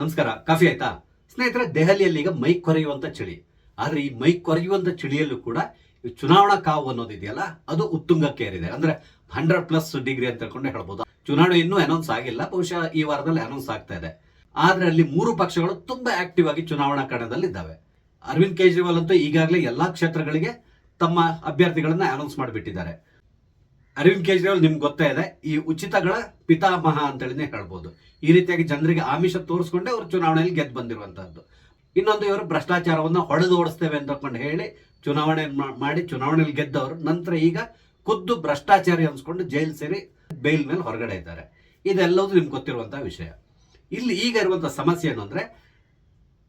ನಮಸ್ಕಾರ. ಕಾಫಿ ಆಯ್ತಾ ಸ್ನೇಹಿತರೆ? ದೆಹಲಿಯಲ್ಲಿ ಈಗ ಮೈ ಕೊರೆಯುವಂತ ಚಳಿ. ಆದ್ರೆ ಈ ಮೈ ಕೊರೆಯುವಂತ ಚಳಿಯಲ್ಲೂ ಕೂಡ ಈ ಚುನಾವಣಾ ಕಾವು ಅನ್ನೋದಿದೆಯಲ್ಲ, ಅದು ಉತ್ತುಂಗಕ್ಕೆ ಏರಿದೆ. ಅಂದ್ರೆ 100+ ಡಿಗ್ರಿ ಅಂತ ಹೇಳ್ಕೊಂಡೆ ಹೇಳ್ಬೋದು. ಚುನಾವಣೆ ಇನ್ನೂ ಅನೌನ್ಸ್ ಆಗಿಲ್ಲ, ಬಹುಶಃ ಈ ವಾರದಲ್ಲಿ ಅನೌನ್ಸ್ ಆಗ್ತಾ ಇದೆ. ಆದ್ರೆ ಅಲ್ಲಿ ಮೂರು ಪಕ್ಷಗಳು ತುಂಬಾ ಆಕ್ಟಿವ್ ಆಗಿ ಚುನಾವಣಾ ಕಣದಲ್ಲಿ ಇದ್ದಾವೆ. ಅರವಿಂದ್ ಕೇಜ್ರಿವಾಲ್ ಅಂತೂ ಈಗಾಗಲೇ ಎಲ್ಲಾ ಕ್ಷೇತ್ರಗಳಿಗೆ ತಮ್ಮ ಅಭ್ಯರ್ಥಿಗಳನ್ನ ಅನೌನ್ಸ್ ಮಾಡಿಬಿಟ್ಟಿದ್ದಾರೆ. ಅರವಿಂದ್ ಕೇಜ್ರಿವಾಲ್ ನಿಮ್ಗೆ ಗೊತ್ತೇ ಇದೆ, ಈ ಉಚಿತಗಳ ಪಿತಾಮಹ ಅಂತೇಳಿನೇ ಹೇಳ್ಬೋದು. ಈ ರೀತಿಯಾಗಿ ಜನರಿಗೆ ಆಮಿಷ ತೋರಿಸ್ಕೊಂಡೆ ಅವರು ಚುನಾವಣೆಯಲ್ಲಿ ಗೆದ್ದು ಬಂದಿರುವಂತಹದ್ದು. ಇನ್ನೊಂದು, ಇವರು ಭ್ರಷ್ಟಾಚಾರವನ್ನ ಹೊಡೆದು ಓಡಿಸ್ತೇವೆ ಅಂತಕೊಂಡು ಹೇಳಿ ಚುನಾವಣೆ ಮಾಡಿ ಚುನಾವಣೆಯಲ್ಲಿ ಗೆದ್ದವರು ನಂತರ ಈಗ ಖುದ್ದು ಭ್ರಷ್ಟಾಚಾರಿ ಅನ್ಸ್ಕೊಂಡು ಜೈಲ್ ಸೇರಿ ಬೇಲ್ ಮೇಲೆ ಹೊರಗಡೆ ಇದ್ದಾರೆ. ಇದೆಲ್ಲವೂ ನಿಮ್ಗೆ ಗೊತ್ತಿರುವಂತಹ ವಿಷಯ. ಇಲ್ಲಿ ಈಗ ಇರುವಂತಹ ಸಮಸ್ಯೆ ಏನು ಅಂದ್ರೆ,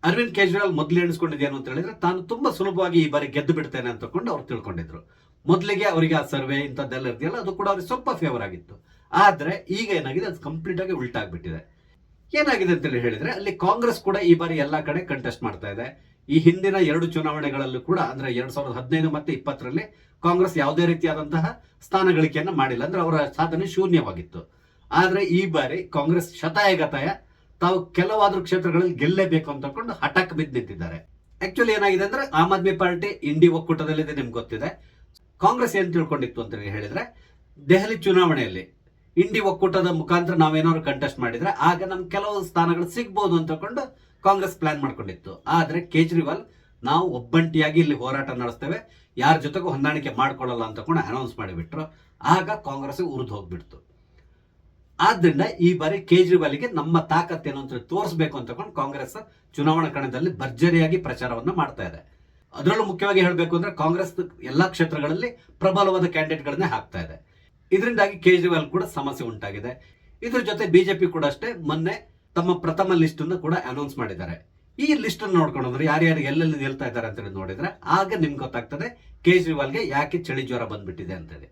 ಅರವಿಂದ್ ಕೇಜ್ರಿವಾಲ್ ಮೊದಲು ಎಣಿಸ್ಕೊಂಡಿದ್ದೇನು ಅಂತ ಹೇಳಿದ್ರೆ, ತಾನು ತುಂಬಾ ಸುಲಭವಾಗಿ ಈ ಬಾರಿ ಗೆದ್ದು ಬಿಡ್ತೇನೆ ಅಂತಕೊಂಡು ಅವ್ರು ತಿಳ್ಕೊಂಡಿದ್ರು. ಮೊದಲಿಗೆ ಅವರಿಗೆ ಆ ಸರ್ವೆ ಇಂಥದ್ದೆಲ್ಲ ಇದೆಯಲ್ಲ, ಅದು ಕೂಡ ಅವ್ರಿಗೆ ಸ್ವಲ್ಪ ಫೇವರ್ ಆಗಿತ್ತು. ಆದ್ರೆ ಈಗ ಏನಾಗಿದೆ, ಅದು ಕಂಪ್ಲೀಟ್ ಆಗಿ ಉಲ್ಟಾಗ್ಬಿಟ್ಟಿದೆ. ಏನಾಗಿದೆ ಅಂತ ಹೇಳಿದ್ರೆ, ಅಲ್ಲಿ ಕಾಂಗ್ರೆಸ್ ಕೂಡ ಈ ಬಾರಿ ಎಲ್ಲಾ ಕಡೆ ಕಂಟೆಸ್ಟ್ ಮಾಡ್ತಾ ಇದೆ. ಈ ಹಿಂದಿನ 2 ಚುನಾವಣೆಗಳಲ್ಲೂ ಕೂಡ, ಅಂದ್ರೆ 2015 ಮತ್ತೆ 2020ರಲ್ಲಿ ಕಾಂಗ್ರೆಸ್ ಯಾವುದೇ ರೀತಿಯಾದಂತಹ ಸ್ಥಾನ ಗಳಿಕೆಯನ್ನ ಮಾಡಿಲ್ಲ. ಅಂದ್ರೆ ಅವರ ಸಾಧನೆ ಶೂನ್ಯವಾಗಿತ್ತು. ಆದ್ರೆ ಈ ಬಾರಿ ಕಾಂಗ್ರೆಸ್ ಶತಾಯಗತಾಯ ತಾವು ಕೆಲವಾದ್ರೂ ಕ್ಷೇತ್ರಗಳಲ್ಲಿ ಗೆಲ್ಲೇಬೇಕು ಅಂತ ತಕೊಂಡು ಹಠಕ್ ಬಿದ್ದು ನಿಂತಿದ್ದಾರೆ. ಆಕ್ಚುಲಿ ಏನಾಗಿದೆ ಅಂದ್ರೆ, ಆಮ್ ಆದ್ಮಿ ಪಾರ್ಟಿ ಇಂಡಿ ಒಕ್ಕೂಟದಲ್ಲಿದೆ, ನಿಮ್ಗೆ ಗೊತ್ತಿದೆ. ಕಾಂಗ್ರೆಸ್ ಏನ್ ತಿಳ್ಕೊಂಡಿತ್ತು ಅಂತ ಹೇಳಿದ್ರೆ, ದೆಹಲಿ ಚುನಾವಣೆಯಲ್ಲಿ ಇಂಡಿ ಒಕ್ಕೂಟದ ಮುಖಾಂತರ ನಾವೇನಾದ್ರು ಕಂಟೆಸ್ಟ್ ಮಾಡಿದ್ರೆ ಆಗ ನಮ್ಗೆ ಕೆಲವು ಸ್ಥಾನಗಳು ಸಿಗ್ಬೋದು ಅಂತ ತಕೊಂಡು ಕಾಂಗ್ರೆಸ್ ಪ್ಲಾನ್ ಮಾಡ್ಕೊಂಡಿತ್ತು. ಆದ್ರೆ ಕೇಜ್ರಿವಾಲ್, ನಾವು ಒಬ್ಬಂಟಿಯಾಗಿ ಇಲ್ಲಿ ಹೋರಾಟ ನಡೆಸ್ತೇವೆ, ಯಾರ ಜೊತೆಗೂ ಹೊಂದಾಣಿಕೆ ಮಾಡ್ಕೊಳ್ಳಲ್ಲ ಅಂತ ತಕೊಂಡು ಅನೌನ್ಸ್ ಮಾಡಿಬಿಟ್ರು. ಆಗ ಕಾಂಗ್ರೆಸ್ ಉರಿದು ಹೋಗ್ಬಿಡ್ತು. ಆದ್ರಿಂದ ಈ ಬಾರಿ ಕೇಜ್ರಿವಾಲ್ಗೆ ನಮ್ಮ ತಾಕತ್ತೇನು ಅಂತ ತೋರಿಸಬೇಕು ಅಂತ ತಕೊಂಡು ಕಾಂಗ್ರೆಸ್ ಚುನಾವಣಾ ಕಣದಲ್ಲಿ ಭರ್ಜರಿಯಾಗಿ ಪ್ರಚಾರವನ್ನ ಮಾಡ್ತಾ ಇದೆ. ಅದರಲ್ಲೂ ಮುಖ್ಯವಾಗಿ ಹೇಳಬೇಕು ಅಂದ್ರೆ, ಕಾಂಗ್ರೆಸ್ ಎಲ್ಲಾ ಕ್ಷೇತ್ರಗಳಲ್ಲಿ ಪ್ರಬಲವಾದ ಕ್ಯಾಂಡಿಡೇಟ್ಗಳನ್ನೇ ಹಾಕ್ತಾ ಇದೆ. ಇದರಿಂದಾಗಿ ಕೇಜ್ರಿವಾಲ್ ಕೂಡ ಸಮಸ್ಯೆ ಉಂಟಾಗಿದೆ. ಇದ್ರ ಜೊತೆ ಬಿಜೆಪಿ ಕೂಡ ಅಷ್ಟೇ ಮೊನ್ನೆ ತಮ್ಮ ಪ್ರಥಮ ಲಿಸ್ಟ್ ಅನ್ನು ಕೂಡ ಅನೌನ್ಸ್ ಮಾಡಿದ್ದಾರೆ. ಈ ಲಿಸ್ಟ್ ಅನ್ನು ನೋಡ್ಕೊಂಡ್ರೆ ಯಾರ್ಯಾರು ಎಲ್ಲೆಲ್ಲಿ ನಿಲ್ತಾ ಇದ್ದಾರೆ ಅಂತ ನೋಡಿದ್ರೆ ಆಗ ನಿಮ್ಗೆ ಗೊತ್ತಾಗ್ತದೆ ಕೇಜ್ರಿವಾಲ್ಗೆ ಯಾಕೆ ಚಳಿ ಜ್ವರ ಬಂದ್ಬಿಟ್ಟಿದೆ ಅಂತೇಳಿ.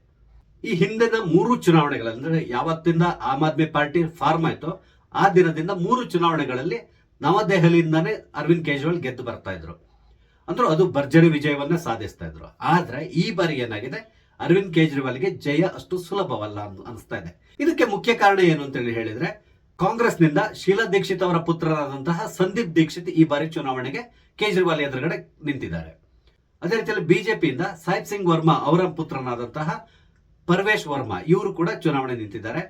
ಈ ಹಿಂದಿನ 3 ಚುನಾವಣೆಗಳಲ್ಲಿ, ಅಂದ್ರೆ ಯಾವತ್ತಿಂದ ಆಮ್ ಆದ್ಮಿ ಪಾರ್ಟಿ ಫಾರ್ಮ್ ಆಯ್ತೋ ಆ ದಿನದಿಂದ 3 ಚುನಾವಣೆಗಳಲ್ಲಿ ನವದೆಹಲಿಯಿಂದಾನೇ ಅರವಿಂದ್ ಕೇಜ್ರಿವಾಲ್ ಗೆದ್ದು ಬರ್ತಾ ಇದ್ರು. ಅಂದ್ರೆ ಅದು ಭರ್ಜರಿ ವಿಜಯವನ್ನ ಸಾಧಿಸ್ತಾ ಇದ್ರು. ಆದ್ರೆ ಈ ಬಾರಿ ಏನಾಗಿದೆ, ಅರವಿಂದ್ ಕೇಜ್ರಿವಾಲ್ಗೆ ಜಯ ಅಷ್ಟು ಸುಲಭವಲ್ಲ ಅನಿಸ್ತಾ ಇದೆ. ಇದಕ್ಕೆ ಮುಖ್ಯ ಕಾರಣ ಏನು ಅಂತ ಹೇಳಿದ್ರೆ, ಕಾಂಗ್ರೆಸ್ನಿಂದ ಶೀಲಾ ದೀಕ್ಷಿತ್ ಅವರ ಪುತ್ರರಾದಂತಹ ಸಂದೀಪ್ ದೀಕ್ಷಿತ್ ಈ ಬಾರಿ ಚುನಾವಣೆಗೆ ಕೇಜ್ರಿವಾಲ್ ಎದುರುಗಡೆ ನಿಂತಿದ್ದಾರೆ. ಅದೇ ರೀತಿಯಲ್ಲಿ ಬಿಜೆಪಿಯಿಂದ ಸಾಹಿಬ್ ಸಿಂಗ್ ವರ್ಮಾ ಅವರ ಪುತ್ರನಾದಂತಹ ಪರ್ವೇಶ್ ವರ್ಮಾ ಇವರು ಕೂಡ ಚುನಾವಣೆ ನಿಂತಿದ್ದಾರೆ.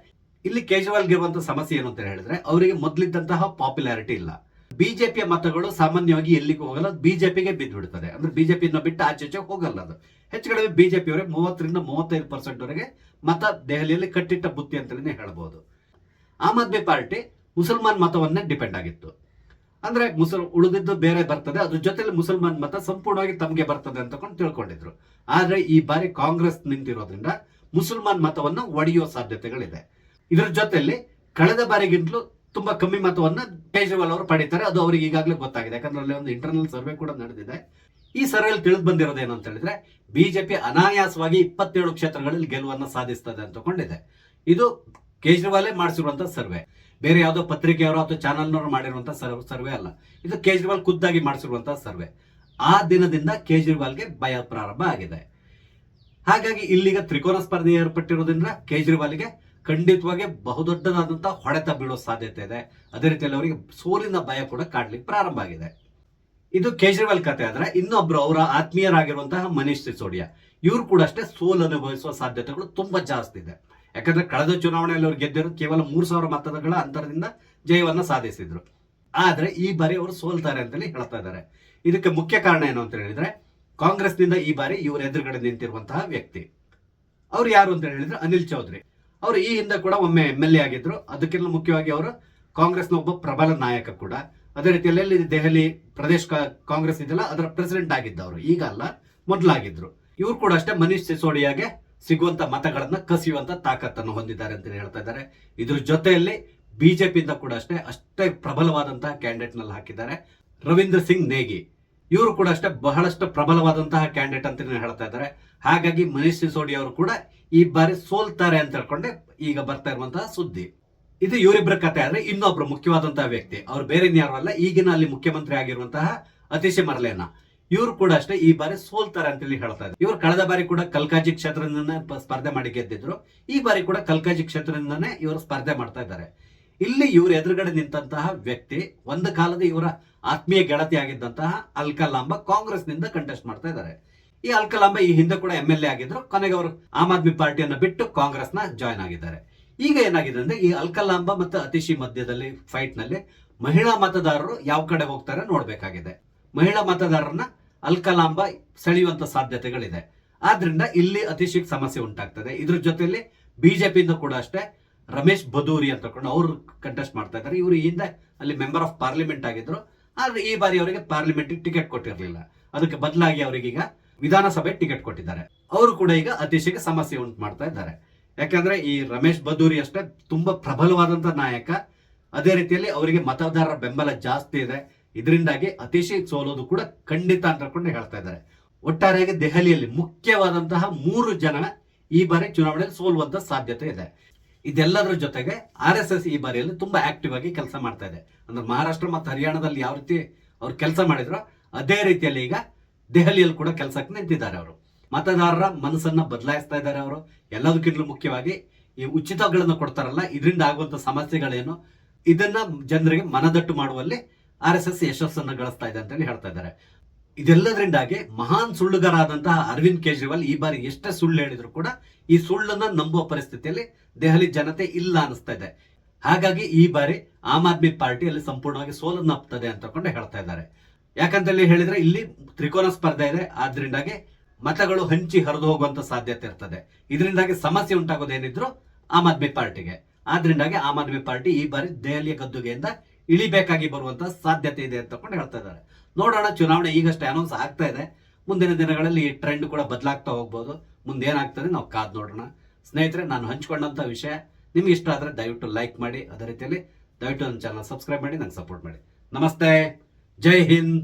ಇಲ್ಲಿ ಕೇಜ್ರಿವಾಲ್ಗೆ ಇರುವಂತಹ ಸಮಸ್ಯೆ ಏನು ಅಂತ ಹೇಳಿದ್ರೆ, ಅವರಿಗೆ ಮೊದಲಿದ್ದಂತಹ ಪಾಪ್ಯುಲಾರಿಟಿ ಇಲ್ಲ. ಬಿಜೆಪಿಯ ಮತಗಳು ಸಾಮಾನ್ಯವಾಗಿ ಎಲ್ಲಿಗೂ ಹೋಗಲ್ಲ, ಬಿಜೆಪಿಗೆ ಬಿದ್ದು ಬಿಡ್ತದೆ. ಅಂದ್ರೆ ಬಿಜೆಪಿಯನ್ನು ಬಿಟ್ಟು ಆಚೆ ಹೋಗಲ್ಲ. ಅದು ಹೆಚ್ಚು ಕಡಿಮೆ ಬಿಜೆಪಿ ಅವರಿಗೆ 30ರಿಂದ 35% ವರೆಗೆ ಮತ ದೆಹಲಿಯಲ್ಲಿ ಕಟ್ಟಿಟ್ಟ ಬುತ್ತಿ ಅಂತಲೇ ಹೇಳಬಹುದು. ಆಮ್ ಆದ್ಮಿ ಪಾರ್ಟಿ ಮುಸಲ್ಮಾನ್ ಮತವನ್ನೇ ಡಿಪೆಂಡ್ ಆಗಿತ್ತು. ಅಂದ್ರೆ ಉಳಿದಿದ್ದು ಬೇರೆ ಬರ್ತದೆ, ಅದ್ರ ಜೊತೆಲಿ ಮುಸಲ್ಮಾನ್ ಮತ ಸಂಪೂರ್ಣವಾಗಿ ತಮಗೆ ಬರ್ತದೆ ಅಂತ ತಿಳ್ಕೊಂಡಿದ್ರು. ಆದ್ರೆ ಈ ಬಾರಿ ಕಾಂಗ್ರೆಸ್ ನಿಂತಿರೋದ್ರಿಂದ ಮುಸಲ್ಮಾನ್ ಮತವನ್ನ ಒಡೆಯುವ ಸಾಧ್ಯತೆಗಳಿದೆ. ಇದರ ಜೊತೆಲಿ ಕಳೆದ ಬಾರಿಗಿಂತಲೂ ತುಂಬಾ ಕಮ್ಮಿ ಮತವನ್ನ ಕೇಜ್ರಿವಾಲ್ ಅವರು ಪಡೀತಾರೆ. ಅದು ಅವರಿಗೆ ಈಗಾಗಲೇ ಗೊತ್ತಾಗಿದೆ, ಯಾಕಂದ್ರೆ ಅಲ್ಲಿ ಒಂದು ಇಂಟರ್ನಲ್ ಸರ್ವೆ ಕೂಡ ನಡೆದಿದೆ. ಈ ಸರ್ವೆಯಲ್ಲಿ ತಿಳಿದು ಬಂದಿರೋದೇನು ಅಂತ ಹೇಳಿದ್ರೆ, ಬಿಜೆಪಿ ಅನಾಯಾಸವಾಗಿ 27 ಕ್ಷೇತ್ರಗಳಲ್ಲಿ ಗೆಲುವನ್ನ ಸಾಧಿಸ್ತದೆ ಅಂತಕೊಂಡಿದೆ. ಇದು ಕೇಜ್ರಿವಾಲೇ ಮಾಡಿಸಿರುವಂತಹ ಸರ್ವೆ, ಬೇರೆ ಯಾವುದೋ ಪತ್ರಿಕೆಯವರು ಅಥವಾ ಚಾನಲ್ನವರು ಮಾಡಿರುವಂತಹ ಸರ್ವೆ ಅಲ್ಲ. ಇದು ಕೇಜ್ರಿವಾಲ್ ಖುದ್ದಾಗಿ ಮಾಡಿಸಿರುವಂತಹ ಸರ್ವೆ. ಆ ದಿನದಿಂದ ಕೇಜ್ರಿವಾಲ್ಗೆ ಭಯ ಪ್ರಾರಂಭ ಆಗಿದೆ. ಹಾಗಾಗಿ ಇಲ್ಲಿಗ ತ್ರಿಕೋನ ಸ್ಪರ್ಧೆ ಏರ್ಪಟ್ಟಿರೋದ್ರಿಂದ ಕೇಜ್ರಿವಾಲ್ಗೆ ಖಂಡಿತವಾಗಿ ಬಹುದೊಡ್ಡದಾದಂತಹ ಹೊಡೆತ ಬೀಳೋ ಸಾಧ್ಯತೆ ಇದೆ. ಅದೇ ರೀತಿಯಲ್ಲಿ ಅವರಿಗೆ ಸೋಲಿನ ಭಯ ಕೂಡ ಕಾಡ್ಲಿಕ್ಕೆ ಪ್ರಾರಂಭ ಆಗಿದೆ. ಇದು ಕೇಜ್ರಿವಾಲ್ ಕತೆ. ಆದ್ರೆ ಇನ್ನೊಬ್ರು ಅವರ ಆತ್ಮೀಯರಾಗಿರುವಂತಹ ಮನೀಶ್ ಸಿಸೋಡಿಯಾ, ಇವರು ಕೂಡ ಅಷ್ಟೇ ಸೋಲು ಅನುಭವಿಸುವ ಸಾಧ್ಯತೆಗಳು ತುಂಬಾ ಜಾಸ್ತಿ ಇದೆ. ಯಾಕಂದ್ರೆ ಕಳೆದ ಚುನಾವಣೆಯಲ್ಲಿ ಅವ್ರು ಗೆದ್ದಿರೋದು ಕೇವಲ 3000 ಮತಗಳ ಅಂತರದಿಂದ ಜಯವನ್ನ ಸಾಧಿಸಿದ್ರು. ಆದ್ರೆ ಈ ಬಾರಿ ಅವರು ಸೋಲ್ತಾರೆ ಅಂತೇಳಿ ಹೇಳ್ತಾ ಇದ್ದಾರೆ. ಇದಕ್ಕೆ ಮುಖ್ಯ ಕಾರಣ ಏನು ಅಂತ ಹೇಳಿದ್ರೆ, ಕಾಂಗ್ರೆಸ್ನಿಂದ ಈ ಬಾರಿ ಇವರು ಎದುರುಗಡೆ ನಿಂತಿರುವಂತಹ ವ್ಯಕ್ತಿ ಅವ್ರು ಯಾರು ಅಂತ ಹೇಳಿದ್ರೆ ಅನಿಲ್ ಚೌಧರಿ. ಅವರು ಈ ಹಿಂದೆ ಕೂಡ ಒಮ್ಮೆ MLA ಆಗಿದ್ರು. ಅದಕ್ಕೆಲ್ಲ ಮುಖ್ಯವಾಗಿ ಅವರು ಕಾಂಗ್ರೆಸ್ನ ಒಬ್ಬ ಪ್ರಬಲ ನಾಯಕ ಕೂಡ. ಅದೇ ರೀತಿಯಲ್ಲಿ ದೆಹಲಿ ಪ್ರದೇಶ ಕಾಂಗ್ರೆಸ್ ಇದೆಯಲ್ಲ, ಅದರ ಪ್ರೆಸಿಡೆಂಟ್ ಆಗಿದ್ದವರು, ಈಗ ಅಲ್ಲ, ಮೊದಲಾಗಿದ್ರು. ಇವರು ಕೂಡ ಅಷ್ಟೇ ಮನೀಶ್ ಸಿಸೋಡಿಯಾಗೆ ಸಿಗುವಂತ ಮತಗಳನ್ನ ಕಸಿಯುವಂತ ತಾಕತ್ತನ್ನು ಹೊಂದಿದ್ದಾರೆ ಅಂತ ಹೇಳ್ತಾ ಇದ್ದಾರೆ. ಇದ್ರ ಜೊತೆಯಲ್ಲಿ ಬಿಜೆಪಿಯಿಂದ ಕೂಡ ಅಷ್ಟೇ ಪ್ರಬಲವಾದಂತಹ ಕ್ಯಾಂಡಿಡೇಟ್ ನಲ್ಲಿ ಹಾಕಿದ್ದಾರೆ. ರವೀಂದ್ರ ಸಿಂಗ್ ನೇಗಿ ಇವರು ಕೂಡ ಅಷ್ಟೇ ಬಹಳಷ್ಟು ಪ್ರಬಲವಾದಂತಹ ಕ್ಯಾಂಡಿಡೇಟ್ ಅಂತ ಹೇಳ್ತಾ ಇದ್ದಾರೆ. ಹಾಗಾಗಿ ಮನೀಶ್ ಸಿಸೋಡಿಯಾ ಅವರು ಕೂಡ ಈ ಬಾರಿ ಸೋಲ್ತಾರೆ ಅಂತ ಹೇಳ್ಕೊಂಡೆ ಈಗ ಬರ್ತಾ ಇರುವಂತಹ ಸುದ್ದಿ. ಇದು ಇವರಿಬ್ಬರ ಕತೆ. ಆದ್ರೆ ಇನ್ನೊಬ್ರು ಮುಖ್ಯವಾದಂತಹ ವ್ಯಕ್ತಿ, ಅವ್ರು ಬೇರೆ ಯಾರು ಅಲ್ಲ, ಈಗಿನ ಅಲ್ಲಿ ಮುಖ್ಯಮಂತ್ರಿ ಆಗಿರುವಂತಹ ಅತಿಶಿ ಮರ್ಲೇನಾ. ಇವರು ಕೂಡ ಅಷ್ಟೇ ಈ ಬಾರಿ ಸೋಲ್ತಾರೆ ಅಂತೇಳಿ ಹೇಳ್ತಾ ಇದ್ದಾರೆ. ಇವರು ಕಳೆದ ಬಾರಿ ಕೂಡ ಕಲ್ಕಾಜಿ ಕ್ಷೇತ್ರದಿಂದನೇ ಸ್ಪರ್ಧೆ ಮಾಡಿ ಗೆದ್ದಿದ್ರು. ಈ ಬಾರಿ ಕೂಡ ಕಲ್ಕಾಜಿ ಕ್ಷೇತ್ರದಿಂದನೇ ಇವರು ಸ್ಪರ್ಧೆ ಮಾಡ್ತಾ ಇದ್ದಾರೆ. ಇಲ್ಲಿ ಇವ್ರ ಎದುರುಗಡೆ ನಿಂತಹ ವ್ಯಕ್ತಿ ಒಂದು ಕಾಲದ ಇವರ ಆತ್ಮೀಯ ಗೆಳತಿ ಆಗಿದ್ದಂತಹ ಅಲ್ಕಲಾಂಬ ಕಾಂಗ್ರೆಸ್ನಿಂದ ಕಂಟೆಸ್ಟ್ ಮಾಡ್ತಾ ಇದ್ದಾರೆ. ಈ ಅಲ್ಕಲಾಂಬ ಈ ಹಿಂದೆ ಕೂಡ MLA ಆಗಿದ್ರು. ಕೊನೆಗೆ ಅವರು ಆಮ್ ಆದ್ಮಿ ಪಾರ್ಟಿಯನ್ನು ಬಿಟ್ಟು ಕಾಂಗ್ರೆಸ್ನ ಜಾಯ್ನ್ ಆಗಿದ್ದಾರೆ. ಈಗ ಏನಾಗಿದೆ ಅಂದ್ರೆ ಈ ಅಲ್ಕಲಾಂಬ ಮತ್ತು ಅತಿಶಿ ಮಧ್ಯದಲ್ಲಿ ಫೈಟ್ ನಲ್ಲಿ ಮಹಿಳಾ ಮತದಾರರು ಯಾವ ಕಡೆ ಹೋಗ್ತಾರೆ ನೋಡ್ಬೇಕಾಗಿದೆ. ಮಹಿಳಾ ಮತದಾರರನ್ನ ಅಲ್ಕಲಾಂಬ ಸೆಳೆಯುವಂತ ಸಾಧ್ಯತೆಗಳಿದೆ. ಆದ್ರಿಂದ ಇಲ್ಲಿ ಅತಿಶಿಗೆ ಸಮಸ್ಯೆ ಉಂಟಾಗ್ತದೆ. ಇದ್ರ ಜೊತೆಯಲ್ಲಿ ಬಿಜೆಪಿಯಿಂದ ಕೂಡ ಅಷ್ಟೇ ರಮೇಶ್ ಬದೂರಿ ಅಂತ ಅವರು ಕಂಟೆಸ್ಟ್ ಮಾಡ್ತಾ ಇದ್ದಾರೆ. ಇವರು ಹಿಂದೆ ಅಲ್ಲಿ ಮೆಂಬರ್ ಆಫ್ ಪಾರ್ಲಿಮೆಂಟ್ ಆಗಿದ್ರು. ಆದ್ರೆ ಈ ಬಾರಿ ಅವರಿಗೆ ಪಾರ್ಲಿಮೆಂಟ್ ಟಿಕೆಟ್ ಕೊಟ್ಟಿರಲಿಲ್ಲ. ಅದಕ್ಕೆ ಬದಲಾಗಿ ಅವರಿಗೀಗ ವಿಧಾನಸಭೆ ಟಿಕೆಟ್ ಕೊಟ್ಟಿದ್ದಾರೆ. ಅವರು ಕೂಡ ಈಗ ಅತಿಶಿಗೆ ಸಮಸ್ಯೆ ಉಂಟು ಮಾಡ್ತಾ ಇದ್ದಾರೆ. ಯಾಕಂದ್ರೆ ಈ ರಮೇಶ್ ಬದೂರಿ ಅಷ್ಟೇ ತುಂಬಾ ಪ್ರಬಲವಾದಂತ ನಾಯಕ. ಅದೇ ರೀತಿಯಲ್ಲಿ ಅವರಿಗೆ ಮತದಾರರ ಬೆಂಬಲ ಜಾಸ್ತಿ ಇದೆ. ಇದರಿಂದಾಗಿ ಅತಿಶಿ ಸೋಲೋದು ಕೂಡ ಖಂಡಿತ ಅಂತ ಹೇಳ್ತಾ ಇದ್ದಾರೆ. ಒಟ್ಟಾರೆಯಾಗಿ ದೆಹಲಿಯಲ್ಲಿ ಮುಖ್ಯವಾದಂತಹ 3 ಜನ ಈ ಬಾರಿ ಚುನಾವಣೆಯಲ್ಲಿ ಸೋಲುವಂತ ಸಾಧ್ಯತೆ ಇದೆ. ಇದೆಲ್ಲದರ ಜೊತೆಗೆ RSS ಈ ಬಾರಿಯಲ್ಲಿ ತುಂಬಾ ಆಕ್ಟಿವ್ ಆಗಿ ಕೆಲಸ ಮಾಡ್ತಾ ಇದೆ. ಅಂದ್ರೆ ಮಹಾರಾಷ್ಟ್ರ ಮತ್ತು ಹರಿಯಾಣದಲ್ಲಿ ಯಾವ ರೀತಿ ಅವ್ರು ಕೆಲಸ ಮಾಡಿದ್ರು ಅದೇ ರೀತಿಯಲ್ಲಿ ಈಗ ದೆಹಲಿಯಲ್ಲಿ ಕೂಡ ಕೆಲಸಕ್ಕೆ ನಿಂತಿದ್ದಾರೆ. ಅವರು ಮತದಾರರ ಮನಸ್ಸನ್ನ ಬದಲಾಯಿಸ್ತಾ ಇದ್ದಾರೆ. ಅವರು ಎಲ್ಲದಕ್ಕಿಂತಲೂ ಮುಖ್ಯವಾಗಿ ಈ ಉಚಿತಗಳನ್ನು ಕೊಡ್ತಾರಲ್ಲ, ಇದರಿಂದ ಆಗುವಂತ ಸಮಸ್ಯೆಗಳೇನು ಇದನ್ನ ಜನರಿಗೆ ಮನದಟ್ಟು ಮಾಡುವಲ್ಲಿ RSS ಯಶಸ್ಸನ್ನು ಗಳಿಸ್ತಾ ಇದೆ ಅಂತ ಹೇಳ್ತಾ ಇದ್ದಾರೆ. ಇದೆಲ್ಲದರಿಂದಾಗಿ ಮಹಾನ್ ಸುಳ್ಳುಗಾರಾದಂತಹ ಅರವಿಂದ್ ಕೇಜ್ರಿವಾಲ್ ಈ ಬಾರಿ ಎಷ್ಟೇ ಸುಳ್ಳು ಹೇಳಿದ್ರು ಕೂಡ ಈ ಸುಳ್ಳನ್ನ ನಂಬುವ ಪರಿಸ್ಥಿತಿಯಲ್ಲಿ ದೆಹಲಿ ಜನತೆ ಇಲ್ಲ ಅನಿಸ್ತಾ ಇದೆ. ಹಾಗಾಗಿ ಈ ಬಾರಿ ಆಮ್ ಆದ್ಮಿ ಪಾರ್ಟಿಯಲ್ಲಿ ಸಂಪೂರ್ಣವಾಗಿ ಸೋಲನ್ನಪ್ಪುತ್ತದೆ ಅಂತ ಹೇಳ್ತಾ ಇದ್ದಾರೆ. ಯಾಕಂತ ಹೇಳಿದ್ರೆ ಇಲ್ಲಿ ತ್ರಿಕೋನ ಸ್ಪರ್ಧೆ ಇದೆ. ಆದ್ರಿಂದಾಗಿ ಮತಗಳು ಹಂಚಿ ಹರಿದು ಹೋಗುವಂತ ಸಾಧ್ಯತೆ ಇರ್ತದೆ. ಇದರಿಂದಾಗಿ ಸಮಸ್ಯೆ ಉಂಟಾಗೋದೇನಿದ್ರು ಆಮ್ ಆದ್ಮಿ ಪಾರ್ಟಿಗೆ. ಆದ್ರಿಂದಾಗಿ ಆಮ್ ಆದ್ಮಿ ಪಾರ್ಟಿ ಈ ಬಾರಿ ದೆಹಲಿಯ ಗದ್ದುಗೆಯಿಂದ ಇಳಿಬೇಕಾಗಿ ಬರುವಂತ ಸಾಧ್ಯತೆ ಇದೆ ಅಂತ ಹೇಳ್ತಾ ಇದ್ದಾರೆ. ನೋಡೋಣ, ಚುನಾವಣೆ ಈಗಷ್ಟೇ ಅನೌನ್ಸ್ ಆಗ್ತಾ ಇದೆ. ಮುಂದಿನ ದಿನಗಳಲ್ಲಿ ಈ ಟ್ರೆಂಡ್ ಕೂಡ ಬದಲಾಗ್ತಾ ಹೋಗ್ಬೋದು. ಮುಂದೆ ಏನಾಗ್ತದೆ ನಾವು ಕಾದ್ ನೋಡೋಣ. ಸ್ನೇಹಿತರೆ, ನಾನು ಹಂಚ್ಕೊಂಡಂತ ವಿಷಯ ನಿಮ್ಗೆ ಇಷ್ಟ ಆದ್ರೆ ದಯವಿಟ್ಟು ಲೈಕ್ ಮಾಡಿ. ಅದೇ ರೀತಿಯಲ್ಲಿ ದಯವಿಟ್ಟು ನನ್ನ ಚಾನಲ್ ಸಬ್ಸ್ಕ್ರೈಬ್ ಮಾಡಿ, ನಂಗೆ ಸಪೋರ್ಟ್ ಮಾಡಿ. ನಮಸ್ತೆ, ಜೈ ಹಿಂದ್.